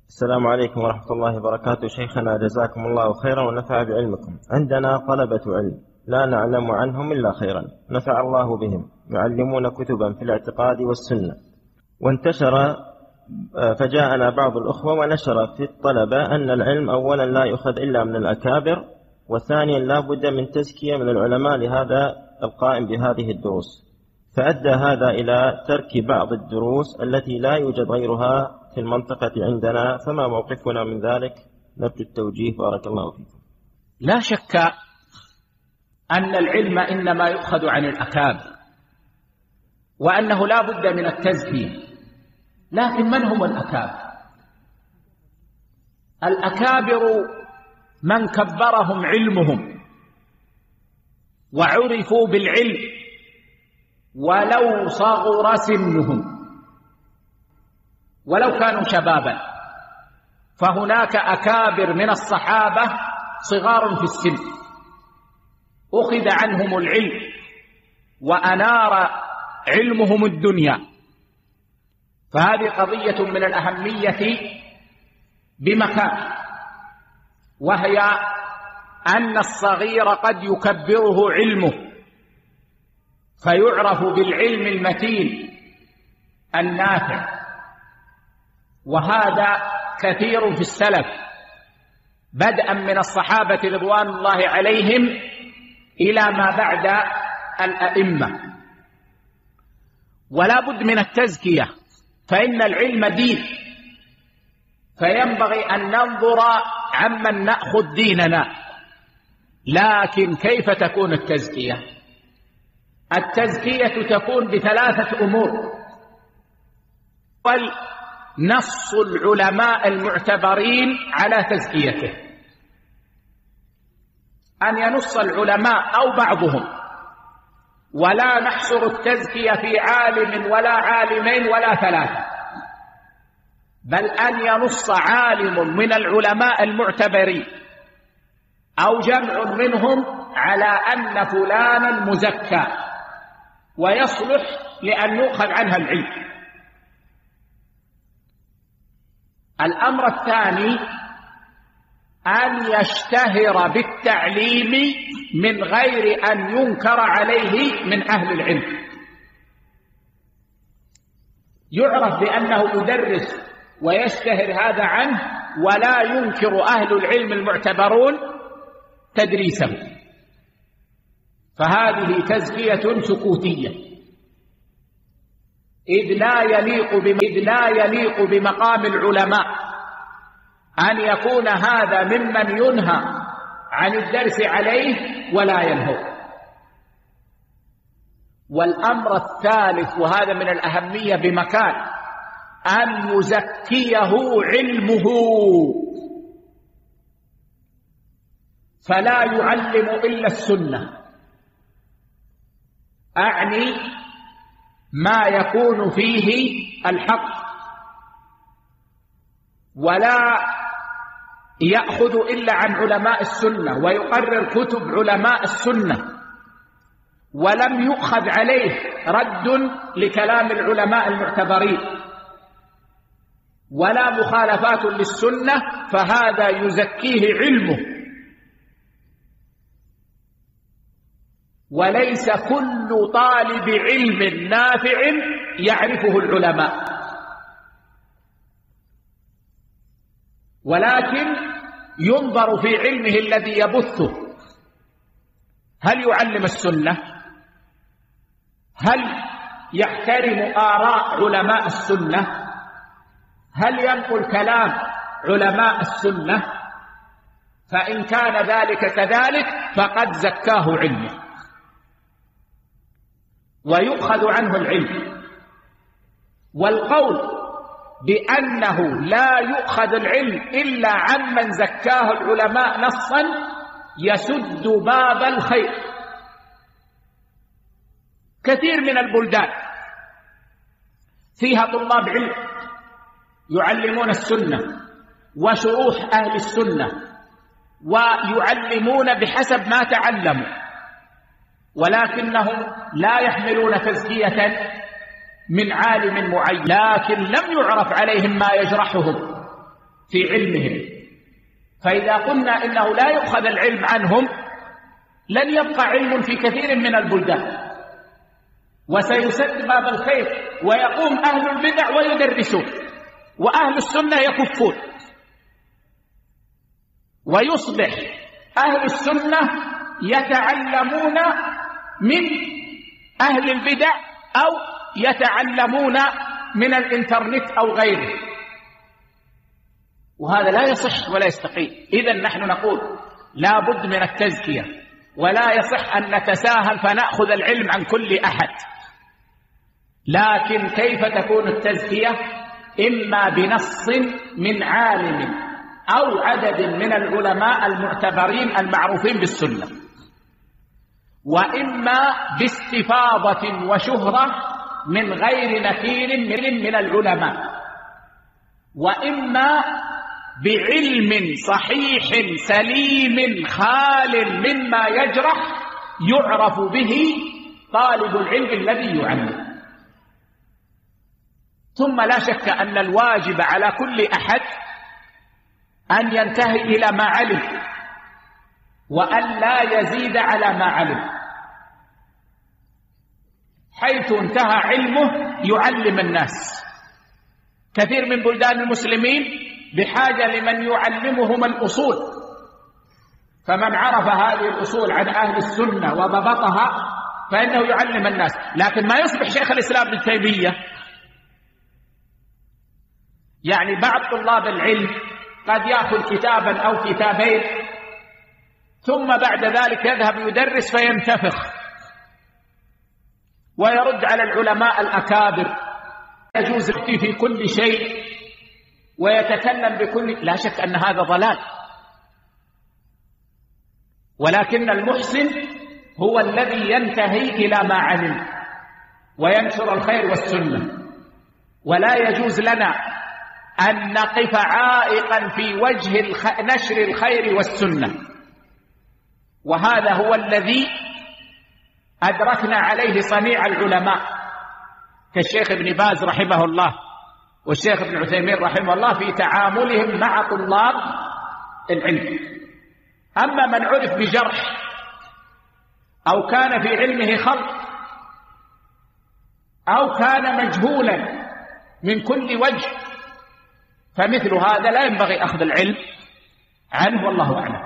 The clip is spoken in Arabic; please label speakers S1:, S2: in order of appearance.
S1: السلام عليكم ورحمة الله وبركاته. شيخنا جزاكم الله خيرا ونفع بعلمكم. عندنا طلبة علم لا نعلم عنهم إلا خيرا، نفع الله بهم، يعلمون كتبا في الاعتقاد والسنة. وانتشر فجاءنا بعض الأخوة ونشر في الطلبة أن العلم أولا لا يؤخذ إلا من الأكابر، وثانيا لا بد من تزكية من العلماء لهذا القائم بهذه الدروس، فأدى هذا إلى ترك بعض الدروس التي لا يوجد غيرها في المنطقة عندنا، فما موقفنا من ذلك؟ نرجو التوجيه بارك الله فيكم.
S2: لا شك أن العلم إنما يؤخذ عن الأكابر، وأنه لا بد من التزكية، لكن من هم الأكابر؟ الأكابر من كبرهم علمهم وعرفوا بالعلم ولو صغر سنهم، ولو كانوا شبابا، فهناك أكابر من الصحابة صغار في السن أخذ عنهم العلم وأنار علمهم الدنيا، فهذه قضية من الأهمية بمكان، وهي أن الصغير قد يكبره علمه فيعرف بالعلم المتين النافع، وهذا كثير في السلف بدءا من الصحابة رضوان الله عليهم إلى ما بعد الأئمة. ولا بد من التزكية، فإن العلم دين، فينبغي أن ننظر عمن نأخذ ديننا. لكن كيف تكون التزكية؟ التزكية تكون بثلاثة أمور. نص العلماء المعتبرين على تزكيته، أن ينص العلماء أو بعضهم، ولا نحصر التزكية في عالم ولا عالمين ولا ثلاثة، بل أن ينص عالم من العلماء المعتبرين أو جمع منهم على أن فلانا مزكى ويصلح لأن يؤخذ عنها العلم. الأمر الثاني أن يشتهر بالتعليم من غير أن ينكر عليه من أهل العلم، يعرف بأنه يدرس ويشتهر هذا عنه، ولا ينكر أهل العلم المعتبرون تدريسه، فهذه تزكية سكوتية، إذ لا يليق بمقام العلماء أن يكون هذا ممن ينهى عن الدرس عليه ولا ينهى. والأمر الثالث، وهذا من الأهمية بمكان، أن يزكيه علمه، فلا يعلم إلا السنة، أعني ما يكون فيه الحق، ولا يأخذ إلا عن علماء السنة ويقرر كتب علماء السنة، ولم يؤخذ عليه رد لكلام العلماء المعتبرين ولا مخالفات للسنة، فهذا يزكيه علمه. وليس كل طالب علم نافع يعرفه العلماء، ولكن ينظر في علمه الذي يبثه، هل يعلم السنة؟ هل يحترم آراء علماء السنة؟ هل ينقل كلام علماء السنة؟ فإن كان ذلك كذلك فقد زكاه علمه ويؤخذ عنه العلم. والقول بأنه لا يؤخذ العلم إلا عمن زكاه العلماء نصا يسد باب الخير. كثير من البلدان فيها طلاب علم يعلمون السنة وشروح أهل السنة ويعلمون بحسب ما تعلموا، ولكنهم لا يحملون تزكية من عالم معين، لكن لم يعرف عليهم ما يجرحهم في علمهم. فإذا قلنا إنه لا يؤخذ العلم عنهم لن يبقى علم في كثير من البلدان، وسيسد باب الخير، ويقوم أهل البدع ويدرسون، وأهل السنة يكفون، ويصبح أهل السنة يتعلمون من أهل البدع أو يتعلمون من الإنترنت أو غيره، وهذا لا يصح ولا يستقيم. إذن نحن نقول لا بد من التزكية، ولا يصح أن نتساهل فنأخذ العلم عن كل أحد. لكن كيف تكون التزكية؟ إما بنص من عالم أو عدد من العلماء المعتبرين المعروفين بالسنة، وإما باستفاضة وشهرة من غير نكير من العلماء، وإما بعلم صحيح سليم خال مما يجرح يعرف به طالب العلم الذي يعلم. ثم لا شك أن الواجب على كل أحد أن ينتهي إلى ما علم، وأن لا يزيد على ما علم، حيث انتهى علمه يعلم الناس. كثير من بلدان المسلمين بحاجة لمن يعلمهم الأصول، فمن عرف هذه الأصول عن أهل السنة وضبطها فإنه يعلم الناس. لكن ما يصبح شيخ الإسلام ابن تيمية، يعني بعض طلاب العلم قد يأخذ كتابا أو كتابين ثم بعد ذلك يذهب يدرس فينتفخ ويرد على العلماء الأكابر، يجوز في كل شيء ويتكلم بكل، لا شك أن هذا ضلال. ولكن المحسن هو الذي ينتهي إلى ما علم وينشر الخير والسنة، ولا يجوز لنا أن نقف عائقا في وجه نشر الخير والسنة. وهذا هو الذي أدركنا عليه صنيع العلماء كالشيخ ابن باز رحمه الله والشيخ ابن عثيمين رحمه الله في تعاملهم مع طلاب العلم. أما من عرف بجرح أو كان في علمه خلط أو كان مجهولا من كل وجه فمثل هذا لا ينبغي أخذ العلم عنه، والله أعلم.